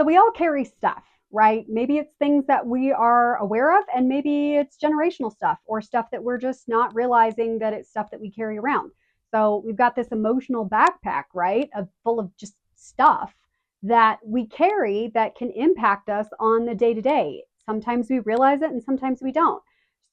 So we all carry stuff, right? Maybe it's things that we are aware of, and maybe it's generational stuff or stuff that we're just not realizing that it's stuff that we carry around. So we've got this emotional backpack, right, full of just stuff that we carry that can impact us on the day to day. Sometimes we realize it and sometimes we don't.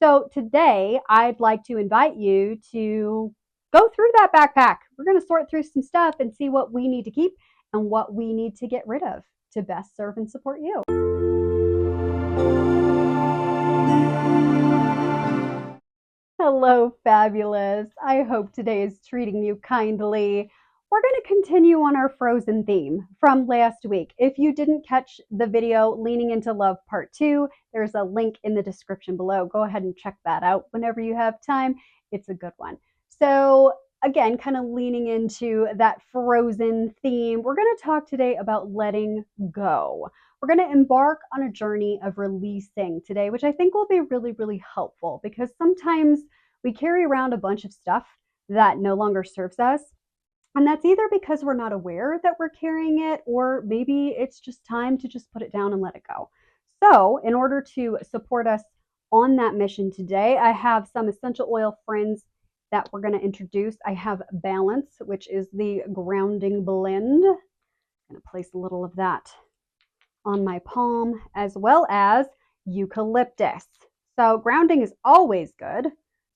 So today I'd like to invite you to go through that backpack. We're going to sort through some stuff and see what we need to keep and what we need to get rid of to best serve and support you. Hello, fabulous. I hope today is treating you kindly. We're going to continue on our frozen theme from last week. If you didn't catch the video Leaning into Love Part 2, there's a link in the description below. Go ahead and check that out whenever you have time. It's a good one. So again, kind of leaning into that frozen theme, we're going to talk today about letting go. We're going to embark on a journey of releasing today, which I think will be really, really helpful because sometimes we carry around a bunch of stuff that no longer serves us. And that's either because we're not aware that we're carrying it, or maybe it's just time to just put it down and let it go. So in order to support us on that mission today, I have some essential oil friends that we're going to introduce. I have Balance, which is the grounding blend. I'm going to place a little of that on my palm, as well as Eucalyptus. So grounding is always good.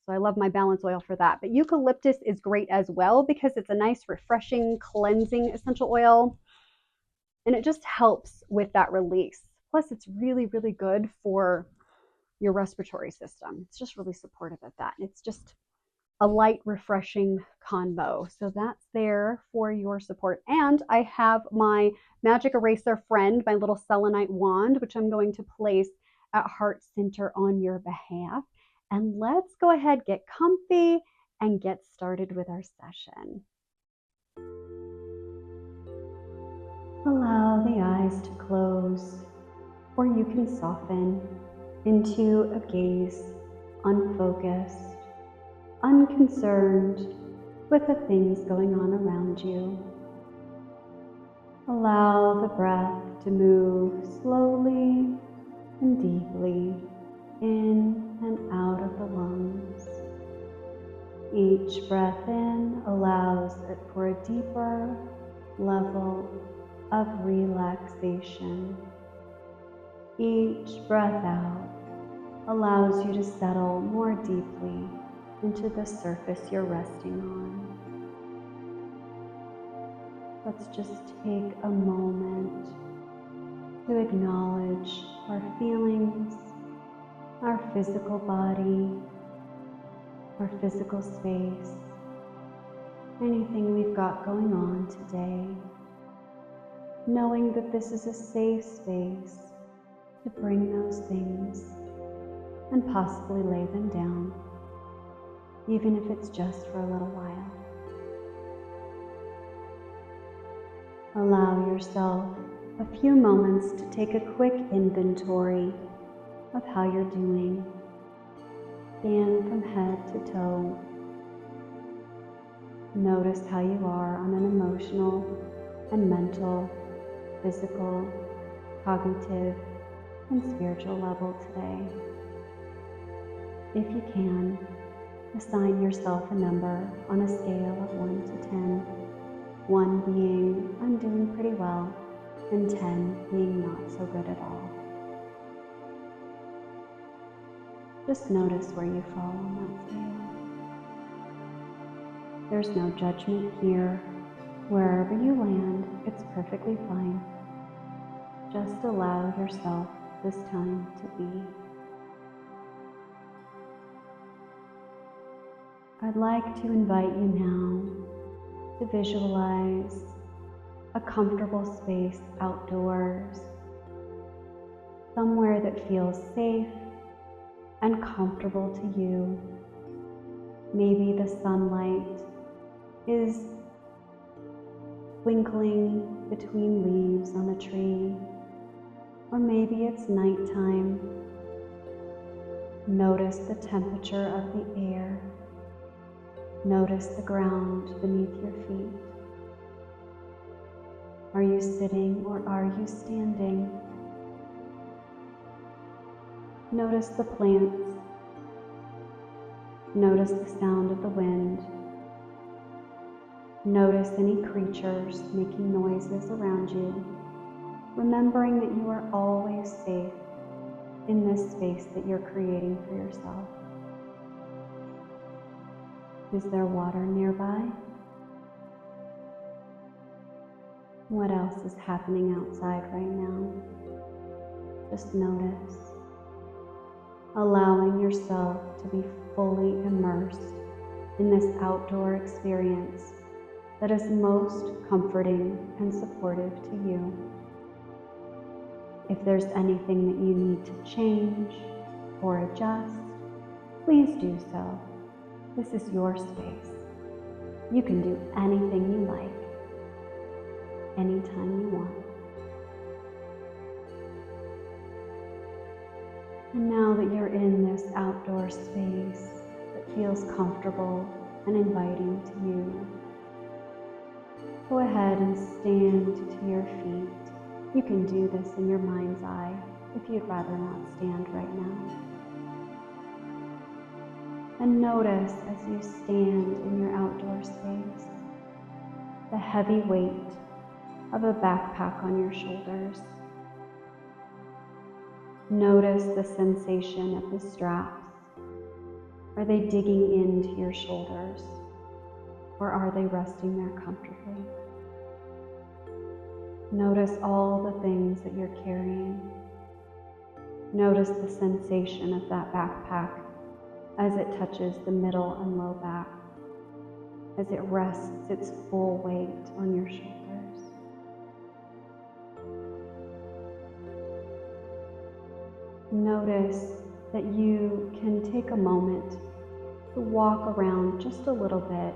So I love my Balance oil for that. But Eucalyptus is great as well because it's a nice, refreshing, cleansing essential oil. And it just helps with that release. Plus, it's really, really good for your respiratory system. It's just really supportive of that. It's just a light, refreshing combo. So that's there for your support. And I have my magic eraser friend, my little selenite wand, which I'm going to place at heart center on your behalf. And let's go ahead, get comfy, and get started with our session. Allow the eyes to close, or you can soften into a gaze, unfocused, unconcerned with the things going on around you. Allow the breath to move slowly and deeply in and out of the lungs. Each breath in allows it for a deeper level of relaxation. Each breath out allows you to settle more deeply into the surface you're resting on. Let's just take a moment to acknowledge our feelings, our physical body, our physical space, anything we've got going on today, knowing that this is a safe space to bring those things and possibly lay them down, even if it's just for a little while. Allow yourself a few moments to take a quick inventory of how you're doing. Scan from head to toe. Notice how you are on an emotional and mental, physical, cognitive, and spiritual level today. If you can, assign yourself a number on a scale of 1 to 10. 1 being, I'm doing pretty well, and 10 being not so good at all. Just notice where you fall on that scale. There's no judgment here. Wherever you land, it's perfectly fine. Just allow yourself this time to be. I'd like to invite you now to visualize a comfortable space outdoors, somewhere that feels safe and comfortable to you. Maybe the sunlight is twinkling between leaves on a tree, or maybe it's nighttime. Notice the temperature of the air. Notice the ground beneath your feet. Are you sitting or are you standing? Notice the plants. Notice the sound of the wind. Notice any creatures making noises around you, remembering that you are always safe in this space that you're creating for yourself. Is there water nearby? What else is happening outside right now? Just notice, allowing yourself to be fully immersed in this outdoor experience that is most comforting and supportive to you. If there's anything that you need to change or adjust, please do so. This is your space. You can do anything you like, anytime you want. And now that you're in this outdoor space that feels comfortable and inviting to you, go ahead and stand to your feet. You can do this in your mind's eye if you'd rather not stand right now. And notice as you stand in your outdoor space, the heavy weight of a backpack on your shoulders. Notice the sensation of the straps. Are they digging into your shoulders, or are they resting there comfortably? Notice all the things that you're carrying. Notice the sensation of that backpack as it touches the middle and low back, as it rests its full weight on your shoulders. Notice that you can take a moment to walk around just a little bit,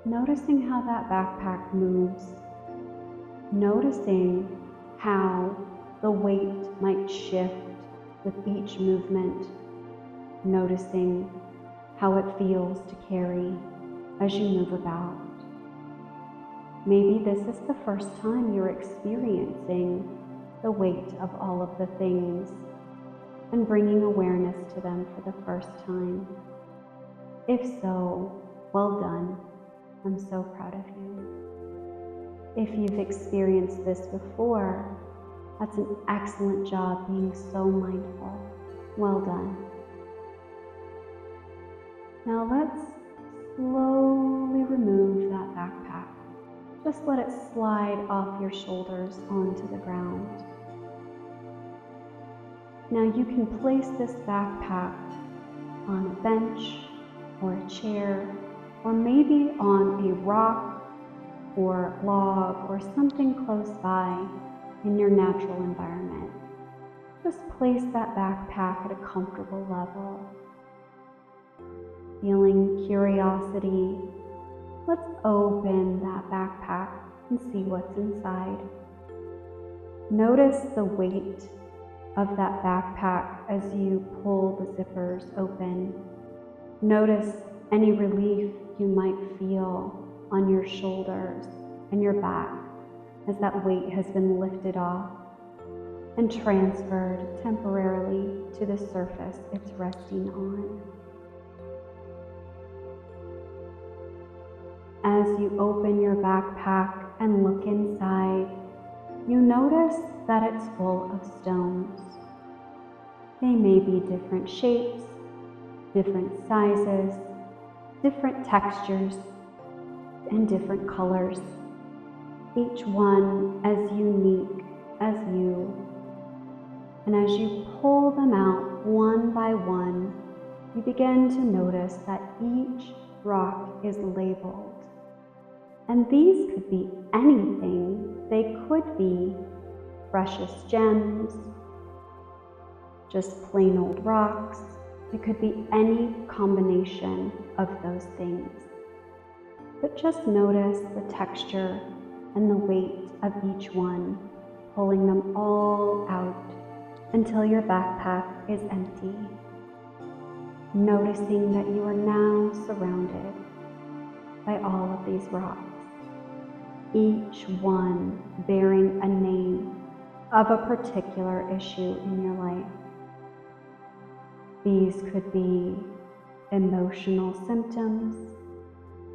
noticing how that backpack moves, noticing how the weight might shift with each movement, noticing how it feels to carry as you move about. Maybe this is the first time you're experiencing the weight of all of the things and bringing awareness to them for the first time. If so, well done. I'm so proud of you. If you've experienced this before, that's an excellent job being so mindful. Well done. Now let's slowly remove that backpack. Just let it slide off your shoulders onto the ground. Now you can place this backpack on a bench or a chair, or maybe on a rock or log or something close by in your natural environment. Just place that backpack at a comfortable level. Feeling curiosity, let's open that backpack and see what's inside. Notice the weight of that backpack as you pull the zippers open. Notice any relief you might feel on your shoulders and your back as that weight has been lifted off and transferred temporarily to the surface it's resting on. As you open your backpack and look inside, you notice that it's full of stones. They may be different shapes, different sizes, different textures, and different colors, each one as unique as you. And as you pull them out one by one, you begin to notice that each rock is labeled. And these could be anything. They could be precious gems, just plain old rocks. It could be any combination of those things. But just notice the texture and the weight of each one, pulling them all out until your backpack is empty. Noticing that you are now surrounded by all of these rocks. each one bearing a name of a particular issue in your life. These could be emotional symptoms.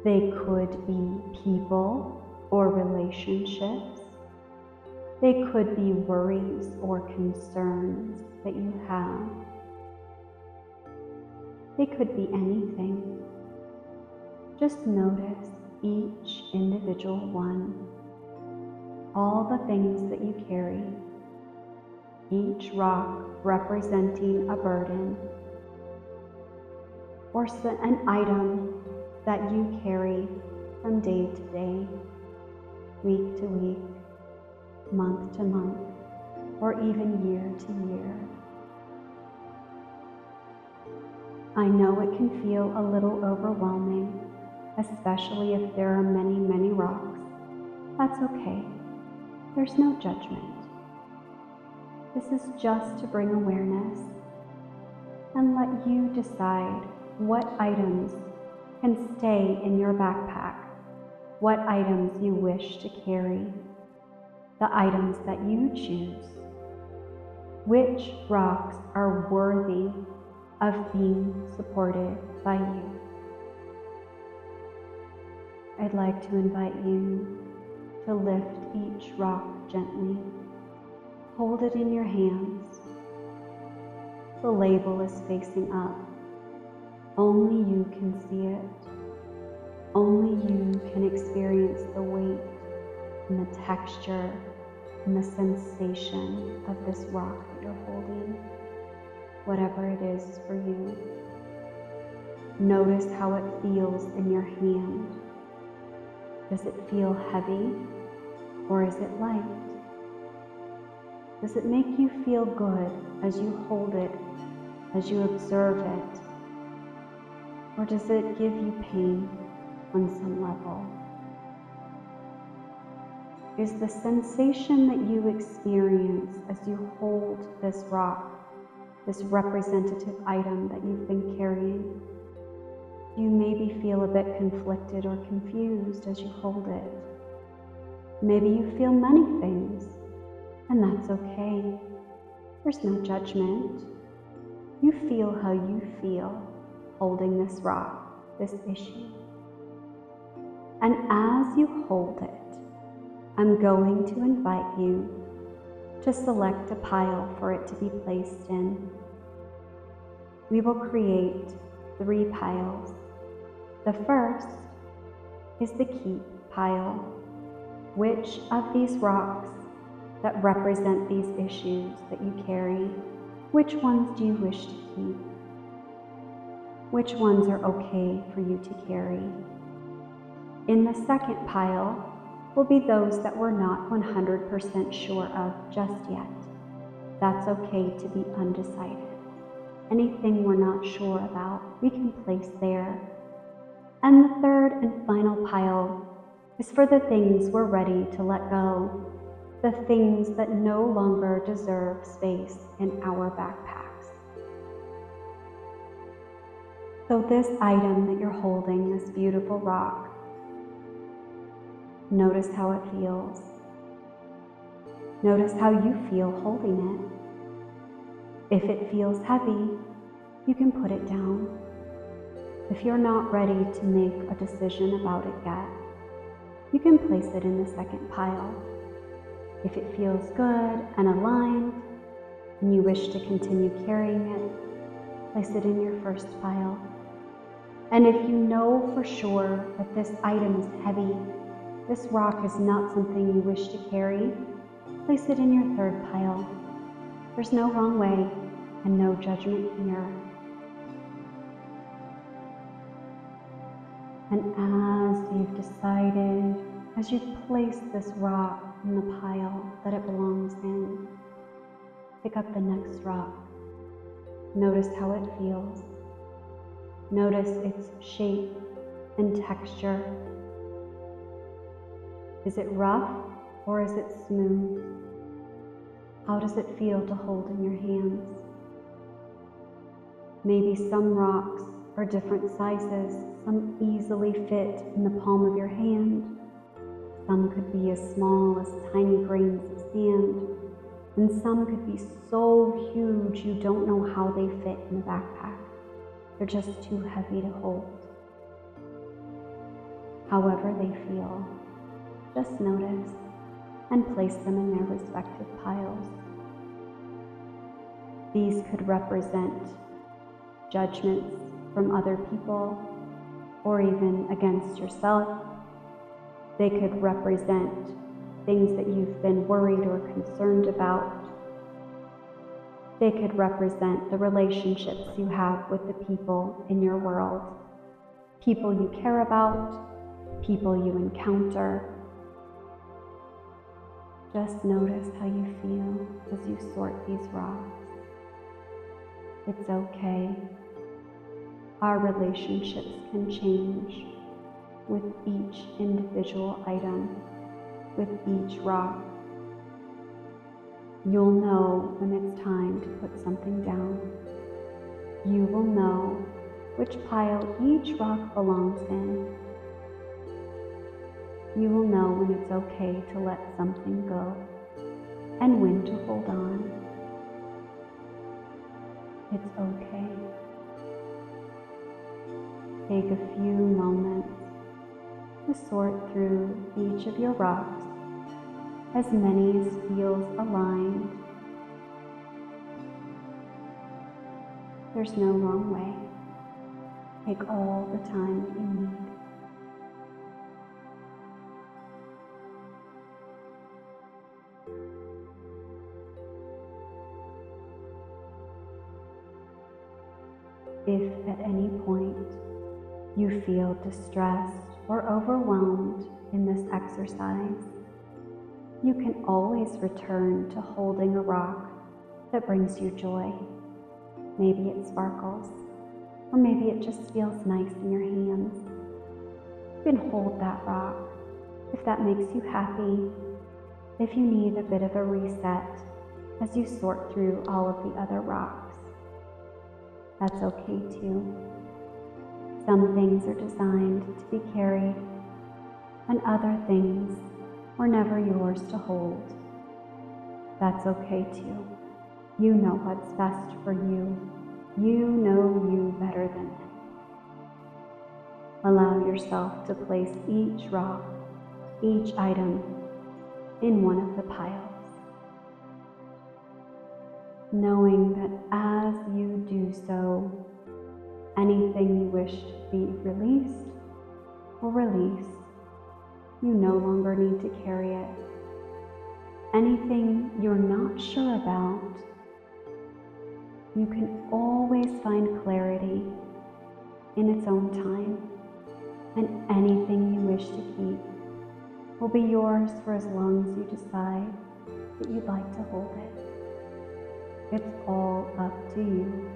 They could be people or relationships. They could be worries or concerns that you have. They could be anything. Just notice each individual one, all the things that you carry, each rock representing a burden or an item that you carry from day to day, week to week, month to month, or even year to year. I know it can feel a little overwhelming, especially if there are many, many rocks. That's okay. There's no judgment. This is just to bring awareness and let you decide what items can stay in your backpack, what items you wish to carry, the items that you choose, which rocks are worthy of being supported by you. I'd like to invite you to lift each rock gently. Hold it in your hands. The label is facing up. Only you can see it. Only you can experience the weight and the texture and the sensation of this rock that you're holding, whatever it is for you. Notice how it feels in your hand. Does it feel heavy or is it light? Does it make you feel good as you hold it, as you observe it? Or does it give you pain on some level? Is the sensation that you experience as you hold this rock, this representative item that you've been carrying, do you maybe feel a bit conflicted or confused as you hold it? Maybe you feel many things, and that's okay. There's no judgment. You feel how you feel holding this rock, this issue. And as you hold it, I'm going to invite you to select a pile for it to be placed in. We will create 3 piles. The first is the keep pile. Which of these rocks that represent these issues that you carry, which ones do you wish to keep? Which ones are okay for you to carry? In the second pile will be those that we're not 100% sure of just yet. That's okay to be undecided. Anything we're not sure about, we can place there. And the third and final pile is for the things we're ready to let go, the things that no longer deserve space in our backpacks. So this item that you're holding, this beautiful rock, notice how it feels. Notice how you feel holding it. If it feels heavy, you can put it down. If you're not ready to make a decision about it yet, you can place it in the second pile. If it feels good and aligned, and you wish to continue carrying it, place it in your first pile. And if you know for sure that this item is heavy, this rock is not something you wish to carry, place it in your third pile. There's no wrong way and no judgment here. And as you've decided, as you've placed this rock in the pile that it belongs in, pick up the next rock. Notice how it feels. Notice its shape and texture. Is it rough or is it smooth? How does it feel to hold in your hands? Maybe some rocks are different sizes. Some easily fit in the palm of your hand. Some could be as small as tiny grains of sand, and some could be so huge you don't know how they fit in a backpack. They're just too heavy to hold. However they feel, just notice and place them in their respective piles. These could represent judgments from other people or even against yourself. They could represent things that you've been worried or concerned about. They could represent the relationships you have with the people in your world, people you care about, people you encounter. Just notice how you feel as you sort these rocks. It's okay. Our relationships can change with each individual item, with each rock. You'll know when it's time to put something down. You will know which pile each rock belongs in. You will know when it's okay to let something go and when to hold on. It's okay. Take a few moments to sort through each of your rocks, as many as feels aligned. There's no wrong way. Take all the time that you need. If at any point you feel distressed or overwhelmed in this exercise, you can always return to holding a rock that brings you joy. Maybe it sparkles, or maybe it just feels nice in your hands. You can hold that rock if that makes you happy, if you need a bit of a reset as you sort through all of the other rocks. That's okay too. Some things are designed to be carried, and other things were never yours to hold. That's okay too. You know what's best for you. You know you better than them. Allow yourself to place each rock, each item, in one of the piles, knowing that as you do so, anything you wish to be released will release. You no longer need to carry it. Anything you're not sure about, you can always find clarity in its own time, and anything you wish to keep will be yours for as long as you decide that you'd like to hold it. It's all up to you.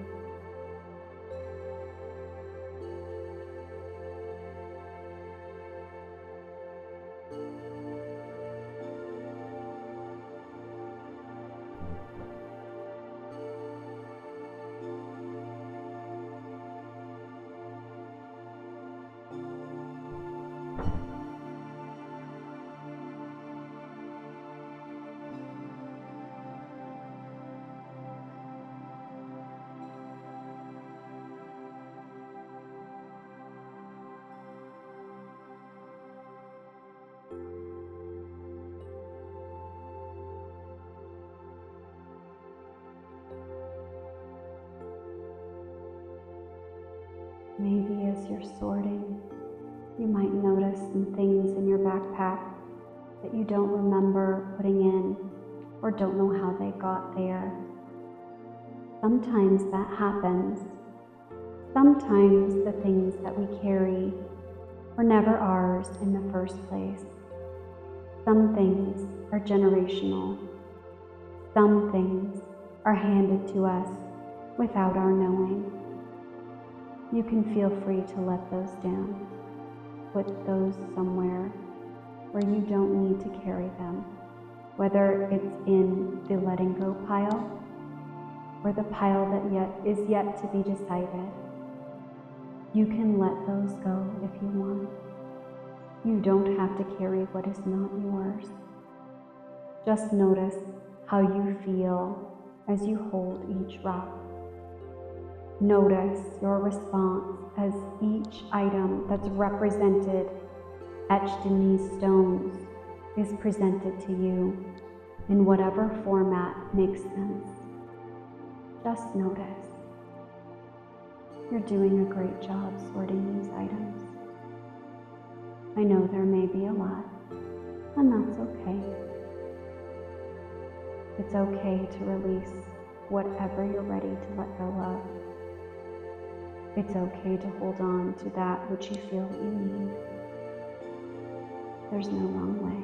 Maybe as you're sorting, you might notice some things in your backpack that you don't remember putting in or don't know how they got there. Sometimes that happens. Sometimes the things that we carry were never ours in the first place. Some things are generational. Some things are handed to us without our knowing. You can feel free to let those down. Put those somewhere where you don't need to carry them, whether it's in the letting go pile or the pile that is yet to be decided. You can let those go if you want. You don't have to carry what is not yours. Just notice how you feel as you hold each rock. Notice your response as each item that's represented, etched in these stones, is presented to you in whatever format makes sense. Just notice. You're doing a great job sorting these items. I know there may be a lot, and that's okay. It's okay to release whatever you're ready to let go of. It's okay to hold on to that which you feel that you need. There's no wrong way.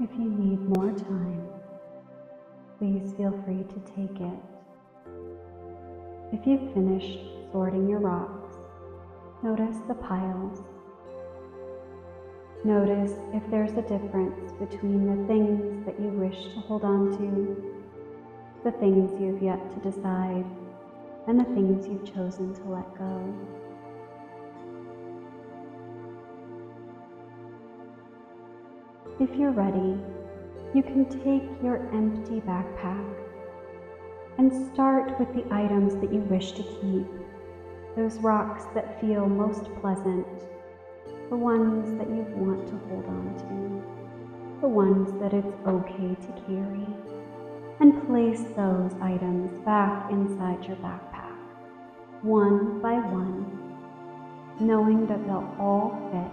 If you need more time, please feel free to take it. If you've finished sorting your rocks, notice the piles. Notice if there's a difference between the things that you wish to hold on to, the things you've yet to decide, and the things you've chosen to let go. If you're ready, you can take your empty backpack and start with the items that you wish to keep, those rocks that feel most pleasant, the ones that you want to hold on to, the ones that it's okay to carry, and place those items back inside your backpack, one by one, knowing that they'll all fit.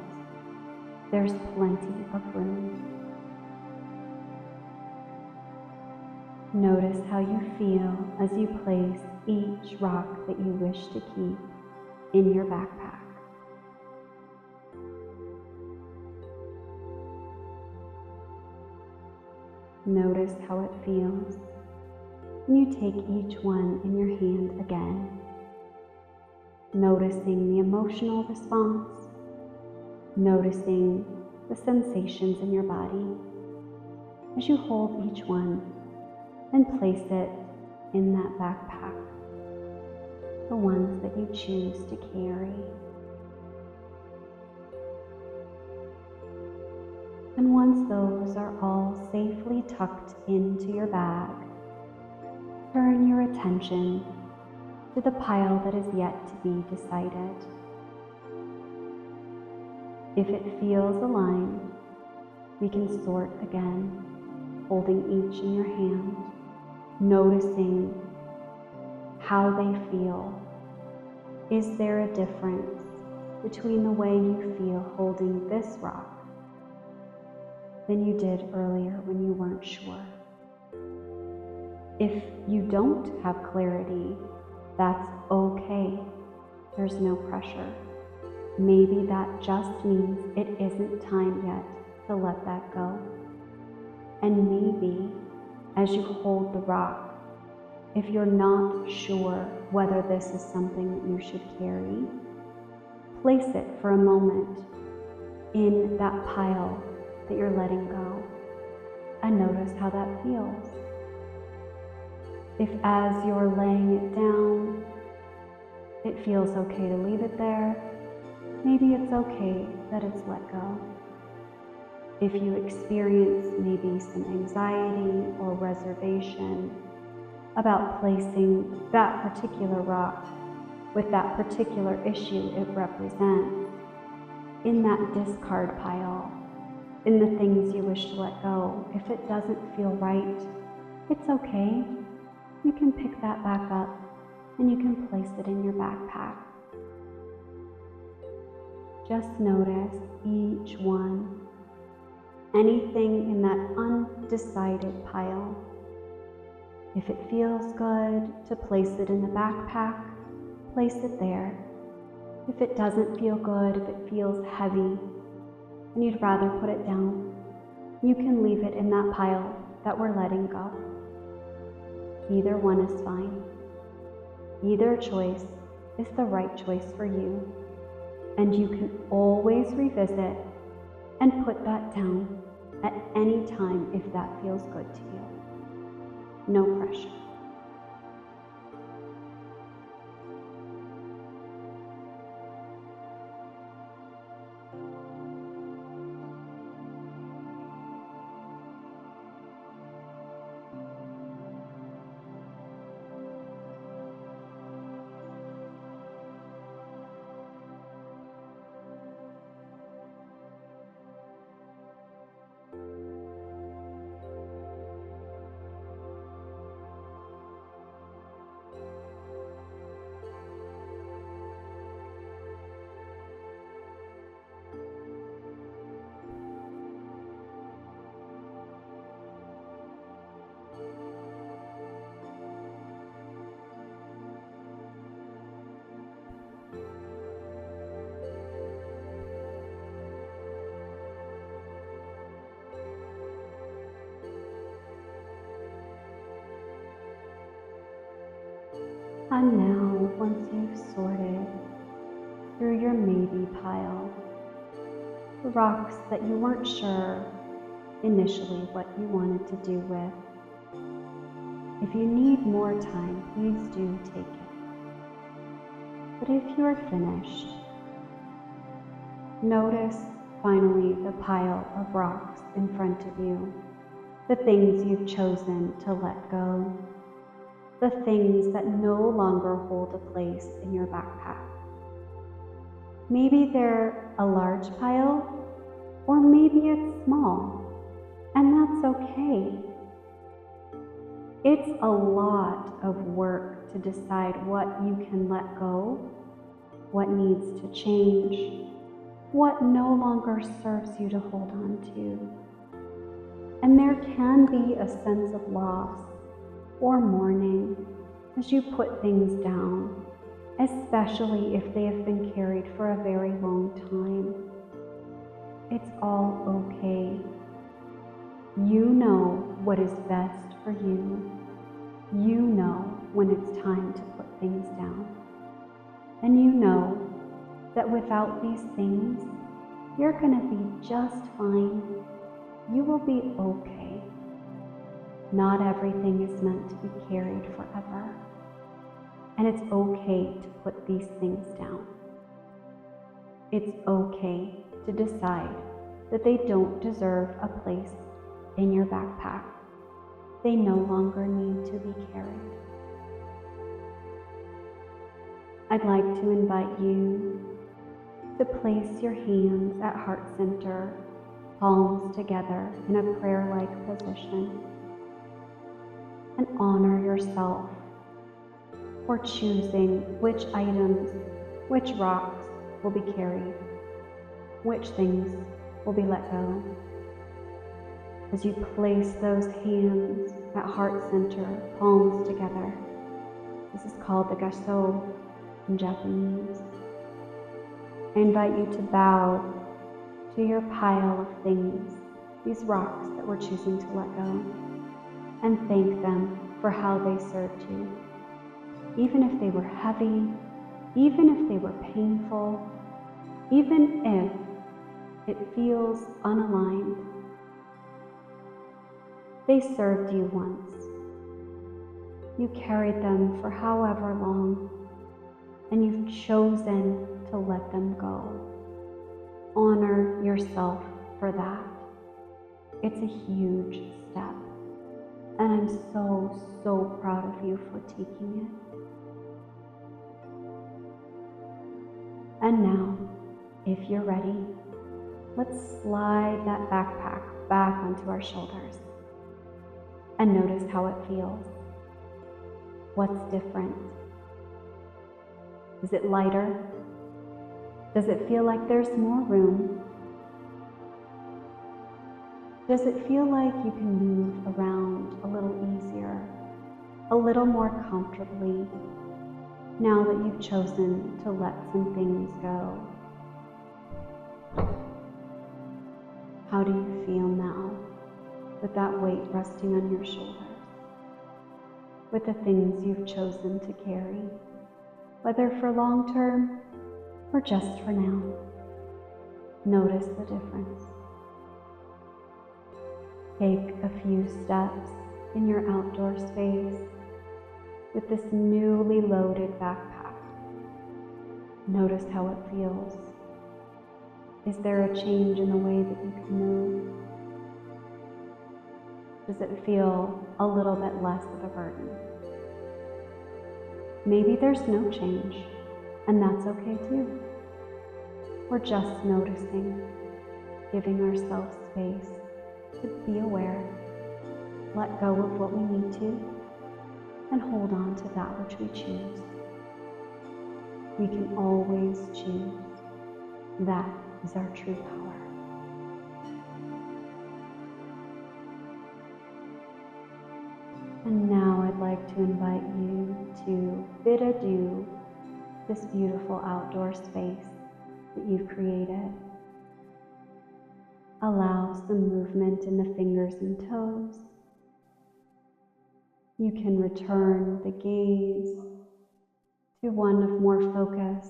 There's plenty of room. Notice how you feel as you place each rock that you wish to keep in your backpack. Notice how it feels when you take each one in your hand again, noticing the emotional response, noticing the sensations in your body as you hold each one and place it in that backpack, the ones that you choose to carry. And once those are all safely tucked into your bag, turn your attention to the pile that is yet to be decided. If it feels aligned, we can sort again, holding each in your hand, noticing how they feel. Is there a difference between the way you feel holding this rock than you did earlier when you weren't sure? If you don't have clarity, that's okay. There's no pressure. Maybe that just means it isn't time yet to let that go. And maybe as you hold the rock, if you're not sure whether this is something that you should carry, place it for a moment in that pile that you're letting go. and notice how that feels. If as you're laying it down, it feels okay to leave it there, maybe it's okay that it's let go. If you experience maybe some anxiety or reservation about placing that particular rock with that particular issue it represents in that discard pile, in the things you wish to let go, if it doesn't feel right, it's okay. You can pick that back up and you can place it in your backpack. Just notice each one. Anything in that undecided pile. If it feels good to place it in the backpack, place it there. If it doesn't feel good, if it feels heavy, and you'd rather put it down, you can leave it in that pile that we're letting go. Either one is fine. Either choice is the right choice for you, and you can always revisit and put that down at any time if that feels good to you. No pressure. And now, once you've sorted through your maybe pile, the rocks that you weren't sure initially what you wanted to do with, if you need more time, please do take it. But if you are finished, notice finally the pile of rocks in front of you, the things you've chosen to let go, the things that no longer hold a place in your backpack. Maybe they're a large pile, or maybe it's small, and that's okay. It's a lot of work to decide what you can let go, what needs to change, what no longer serves you to hold on to. And there can be a sense of loss or mourning as you put things down, especially if they have been carried for a very long time. It's all okay. You know what is best for you. You know when it's time to put things down. And you know that without these things, you're going to be just fine. You will be okay. Not everything is meant to be carried forever. And it's okay to put these things down. It's okay to decide that they don't deserve a place in your backpack. They no longer need to be carried. I'd like to invite you to place your hands at heart center, palms together in a prayer-like position, and honor yourself for choosing which items, which rocks will be carried, which things will be let go. As you place those hands at heart center, palms together, this is called the gassho in Japanese. I invite you to bow to your pile of things, these rocks that we're choosing to let go, and thank them for how they served you. Even if they were heavy, even if they were painful, even if it feels unaligned, They served you once. You carried them for however long, and you've chosen to let them go. Honor yourself for that. It's a huge step, and I'm so, so proud of you for taking it. And now, if you're ready, let's slide that backpack back onto our shoulders and notice how it feels. What's different? Is it lighter? Does it feel like there's more room? Does it feel like you can move around a little easier, a little more comfortably, now that you've chosen to let some things go? How do you feel now with that weight resting on your shoulders, with the things you've chosen to carry, whether for long term or just for now? Notice the difference. Take a few steps in your outdoor space with this newly loaded backpack. Notice how it feels. Is there a change in the way that you can move? Does it feel a little bit less of a burden? Maybe there's no change, and that's okay too. We're just noticing, giving ourselves space to be aware, let go of what we need to, and hold on to that which we choose. We can always choose. That is our true power. And now I'd like to invite you to bid adieu to this beautiful outdoor space that you've created. Allow some movement in the fingers and toes. You can return the gaze to one of more focus,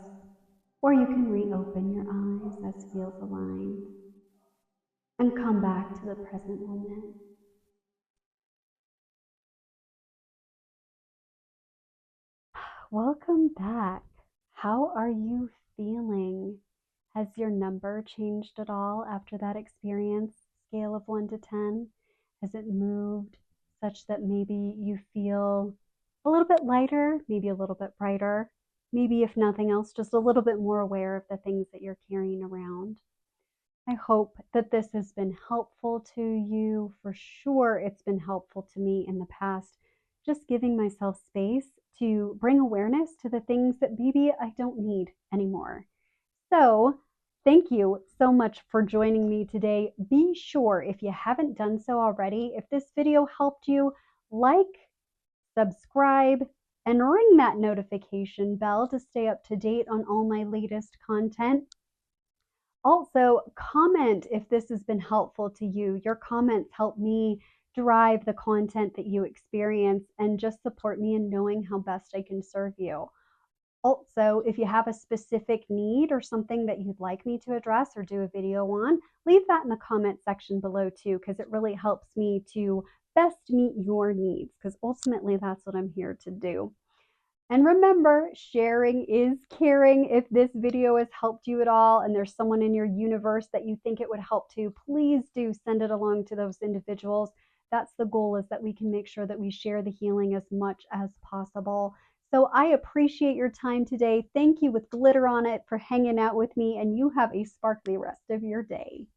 or you can reopen your eyes as feels aligned and come back to the present moment. Welcome back. How are you feeling? Has your number changed at all after that experience? Scale of 1 to 10? Has it moved such that maybe you feel a little bit lighter, maybe a little bit brighter, maybe if nothing else, just a little bit more aware of the things that you're carrying around? I hope that this has been helpful to you. For sure, it's been helpful to me in the past, just giving myself space to bring awareness to the things that maybe I don't need anymore. So, thank you so much for joining me today. Be sure, if you haven't done so already, if this video helped you, like, subscribe, and ring that notification bell to stay up to date on all my latest content. Also, comment if this has been helpful to you. Your comments help me drive the content that you experience and just support me in knowing how best I can serve you. Also, if you have a specific need or something that you'd like me to address or do a video on, leave that in the comment section below too, because it really helps me to best meet your needs, because ultimately that's what I'm here to do. And remember, sharing is caring. If this video has helped you at all and there's someone in your universe that you think it would help to, please do send it along to those individuals. That's the goal, is that we can make sure that we share the healing as much as possible. So I appreciate your time today. Thank you with glitter on it for hanging out with me, and you have a sparkly rest of your day.